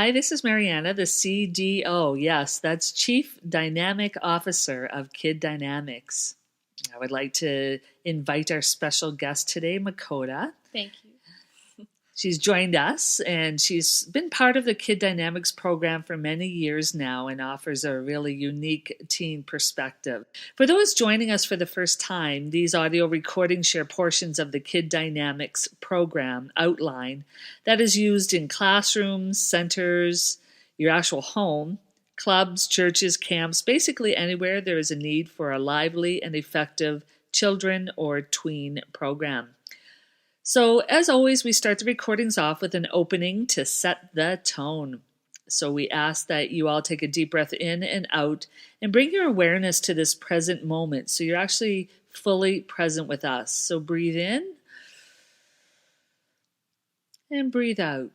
Hi, this is Mariana, the CDO. Yes, that's Chief Dynamic Officer of Kid Dynamics. I would like to invite our special guest today, Makota. Thank you. She's joined us, and she's been part of the Kid Dynamics program for many years now and offers a really unique teen perspective. For those joining us for the first time, these audio recordings share portions of the Kid Dynamics program outline that is used in classrooms, centers, your actual home, clubs, churches, camps, basically anywhere there is a need for a lively and effective children or tween program. So, as always, we start the recordings off with an opening to set the tone. So, we ask that you all take a deep breath in and out and bring your awareness to this present moment so you're actually fully present with us. So, breathe in and breathe out.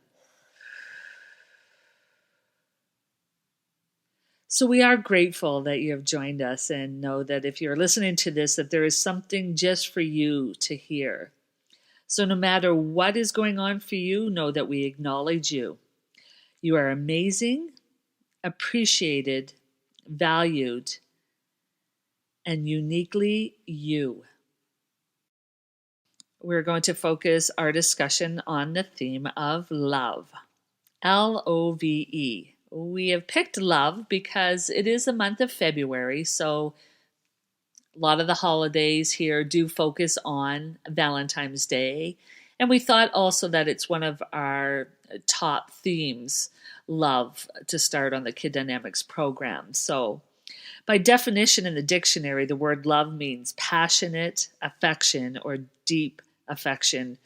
So we are grateful that you have joined us, and know that if you're listening to this, that there is something just for you to hear. So no matter what is going on for you, know that we acknowledge you. You are amazing, appreciated, valued, and uniquely you. We're going to focus our discussion on the theme of love. Love. We have picked love because it is the month of February, so a lot of the holidays here do focus on Valentine's Day. And we thought also that it's one of our top themes, love, to start on the Kid Dynamics program. So by definition in the dictionary, the word love means passionate affection or deep affection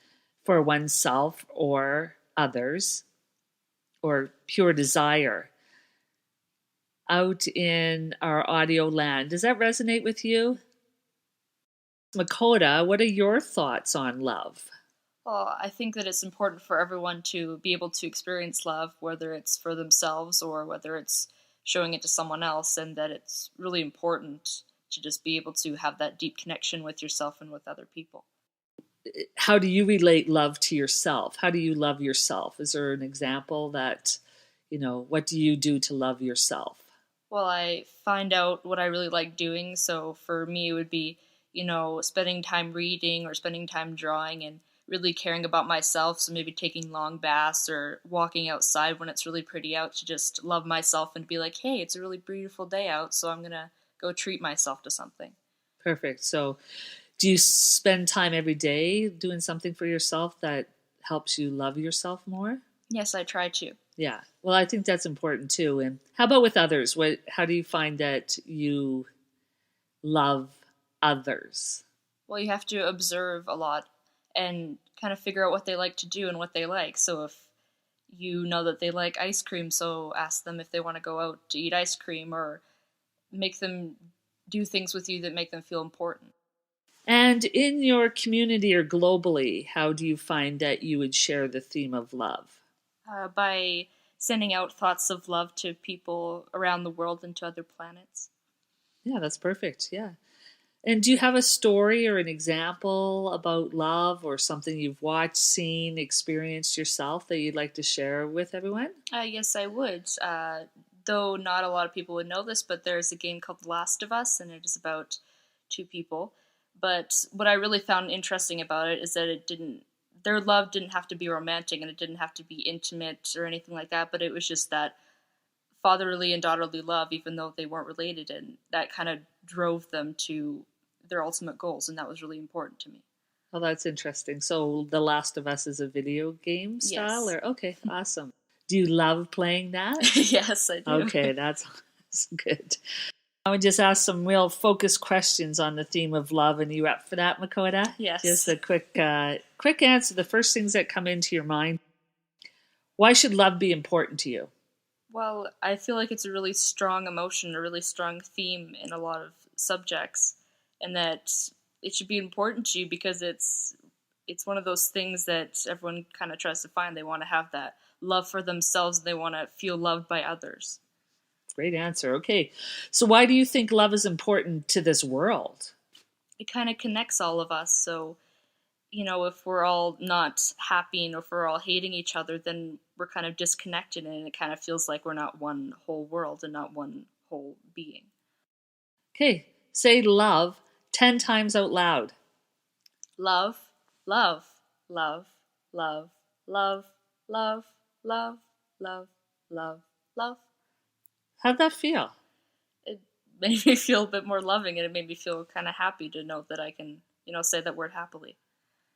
for oneself or others, or pure desire. Out in our audio land, does that resonate with you? Makota, what are your thoughts on love? Well, I think that it's important for everyone to be able to experience love, whether it's for themselves or whether it's showing it to someone else, and that it's really important to just be able to have that deep connection with yourself and with other people. How do you relate love to yourself? How do you love yourself? Is there an example that, what do you do to love yourself? Well, I find out what I really like doing. So for me, it would be, spending time reading or spending time drawing and really caring about myself. So maybe taking long baths or walking outside when it's really pretty out to just love myself and be like, hey, it's a really beautiful day out, so I'm going to go treat myself to something. Perfect. So do you spend time every day doing something for yourself that helps you love yourself more? Yes, I try to. Yeah. Well, I think that's important too. And how about with others? How do you find that you love others? Well, you have to observe a lot and kind of figure out what they like to do and what they like. So if you know that they like ice cream, so ask them if they want to go out to eat ice cream, or make them do things with you that make them feel important. And in your community or globally, how do you find that you would share the theme of love? By sending out thoughts of love to people around the world and to other planets. Yeah, that's perfect. Yeah. And do you have a story or an example about love, or something you've watched, seen, experienced yourself that you'd like to share with everyone? Yes, I would. Though not a lot of people would know this, but there's a game called The Last of Us, and it is about two people. But what I really found interesting about it is that their love didn't have to be romantic, and it didn't have to be intimate or anything like that, but it was just that fatherly and daughterly love, even though they weren't related, and that kind of drove them to their ultimate goals, and that was really important to me. Well, that's interesting. So The Last of Us is a video game style? Yes. Or okay, awesome. Do you love playing that? Yes, I do. Okay, that's good. I would just ask some real focused questions on the theme of love, and you up for that, Makota? Yes. Just a quick answer. The first things that come into your mind. Why should love be important to you? Well, I feel like it's a really strong emotion, a really strong theme in a lot of subjects, and that it should be important to you because it's one of those things that everyone kind of tries to find. They want to have that love for themselves, and they want to feel loved by others. Great answer. Okay. So why do you think love is important to this world? It kind of connects all of us. So, if we're all not happy and if we're all hating each other, then we're kind of disconnected and it kind of feels like we're not one whole world and not one whole being. Okay, say love 10 times out loud. Love, love, love, love, love, love, love, love, love, love. How'd that feel? It made me feel a bit more loving and it made me feel kind of happy to know that I can, say that word happily.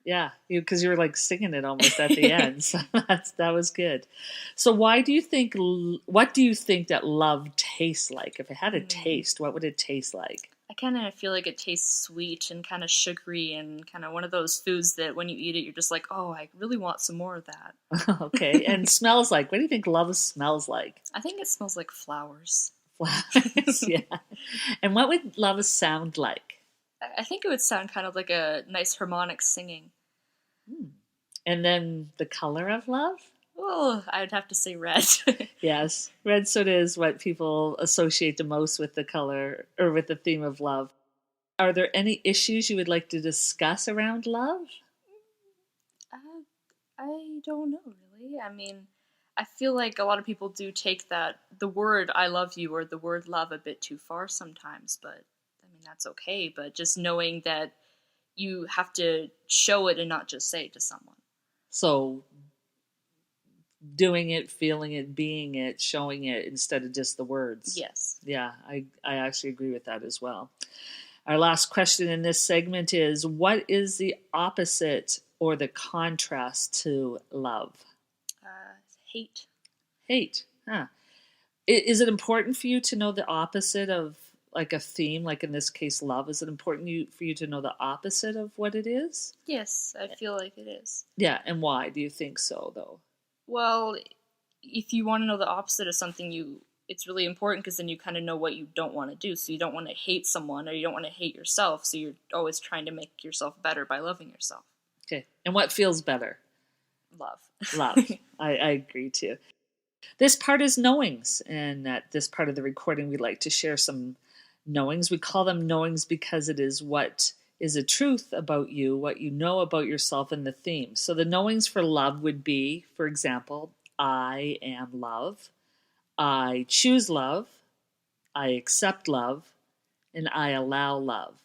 Yeah, because you were like singing it almost at the end. So that was good. So what do you think that love tastes like? If it had a taste, what would it taste like? I kind of feel like it tastes sweet and kind of sugary and kind of one of those foods that when you eat it, you're just like, oh, I really want some more of that. Okay, and smells like? What do you think love smells like? I think it smells like flowers. Flowers, yeah. And what would love sound like? I think it would sound kind of like a nice harmonic singing. And then the color of love? Oh, I'd have to say red. Yes, red sort of is what people associate the most with the color or with the theme of love. Are there any issues you would like to discuss around love? I don't know, really. I mean, I feel like a lot of people do take the word I love you or the word love a bit too far sometimes, but I mean, that's okay. But just knowing that you have to show it and not just say it to someone. So doing it, feeling it, being it, showing it instead of just the words. Yes. Yeah, I actually agree with that as well. Our last question in this segment is, what is the opposite or the contrast to love? Hate. Hate. Huh. Is it important for you to know the opposite of like a theme, like in this case, love? Is it important for you to know the opposite of what it is? Yes, I feel like it is. Yeah, and why do you think so, though? Well, if you want to know the opposite of something, it's really important because then you kind of know what you don't want to do. So you don't want to hate someone or you don't want to hate yourself. So you're always trying to make yourself better by loving yourself. Okay, and what feels better? Love. Love. I agree too. This part is knowings, and at this part of the recording, we like to share some knowings. We call them knowings because it is what is a truth about you, what you know about yourself, and the theme. So the knowings for love would be, for example, I am love, I choose love, I accept love, and I allow love.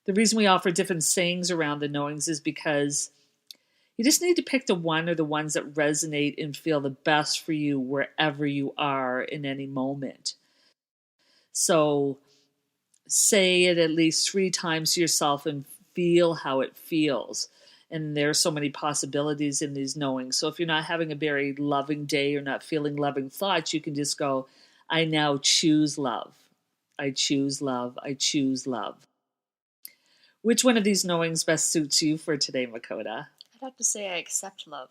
The reason we offer different sayings around the knowings is because you just need to pick the one or the ones that resonate and feel the best for you wherever you are in any moment. So say it at least 3 times to yourself and feel how it feels. And there's so many possibilities in these knowings. So if you're not having a very loving day or not feeling loving thoughts, you can just go, I now choose love. I choose love. I choose love. Which one of these knowings best suits you for today, Makota? I'd have to say I accept love.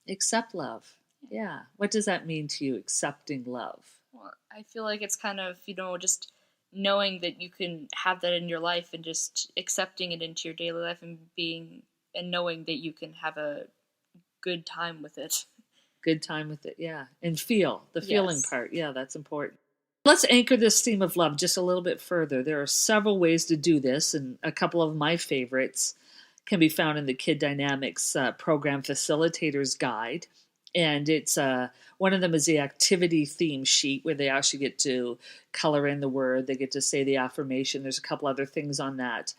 Accept love. Yeah. What does that mean to you, accepting love? Well, I feel like it's kind of, just knowing that you can have that in your life and just accepting it into your daily life and knowing that you can have a good time with it. Good time with it, yeah. And feel, the feeling Yes. part. Yeah, that's important. Let's anchor this theme of love just a little bit further. There are several ways to do this, and a couple of my favorites can be found in the Kid Dynamics Program Facilitator's Guide. And it's one of them is the activity theme sheet where they actually get to color in the word. They get to say the affirmation. There's a couple other things on that.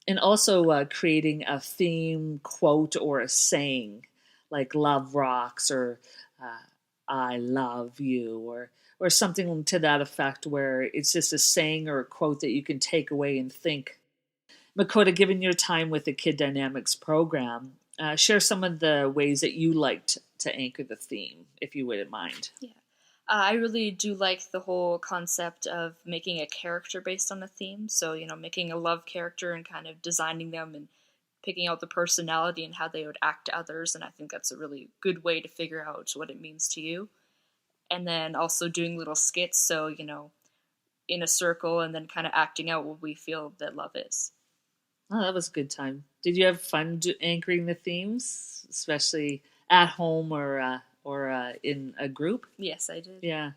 And also creating a theme quote or a saying like love rocks or I love you or something to that effect where it's just a saying or a quote that you can take away and think. Makota, given your time with the Kid Dynamics program, share some of the ways that you liked to anchor the theme, if you wouldn't mind. Yeah. I really do like the whole concept of making a character based on a theme. So, making a love character and kind of designing them and picking out the personality and how they would act to others. And I think that's a really good way to figure out what it means to you. And then also doing little skits. So, in a circle and then kind of acting out what we feel that love is. Oh, that was a good time. Did you have fun anchoring the themes, especially at home or in a group? Yes, I did. Yeah.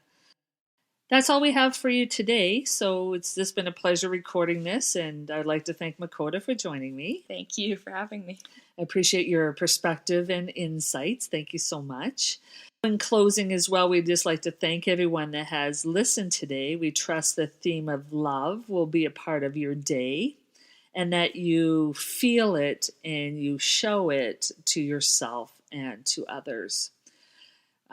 That's all we have for you today. So it's just been a pleasure recording this, and I'd like to thank Makota for joining me. Thank you for having me. I appreciate your perspective and insights. Thank you so much. In closing as well, we'd just like to thank everyone that has listened today. We trust the theme of love will be a part of your day and that you feel it and you show it to yourself and to others.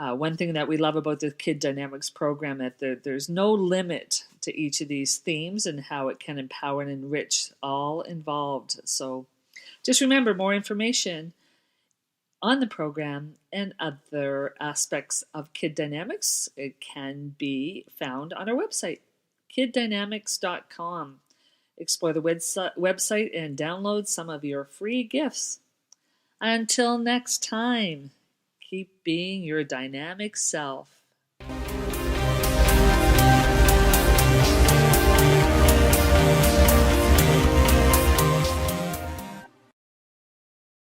One thing that we love about the Kid Dynamics program that there's no limit to each of these themes and how it can empower and enrich all involved. So just remember, more information on the program and other aspects of Kid Dynamics, it can be found on our website, kiddynamics.com. Explore the website and download some of your free gifts. Until next time, keep being your dynamic self.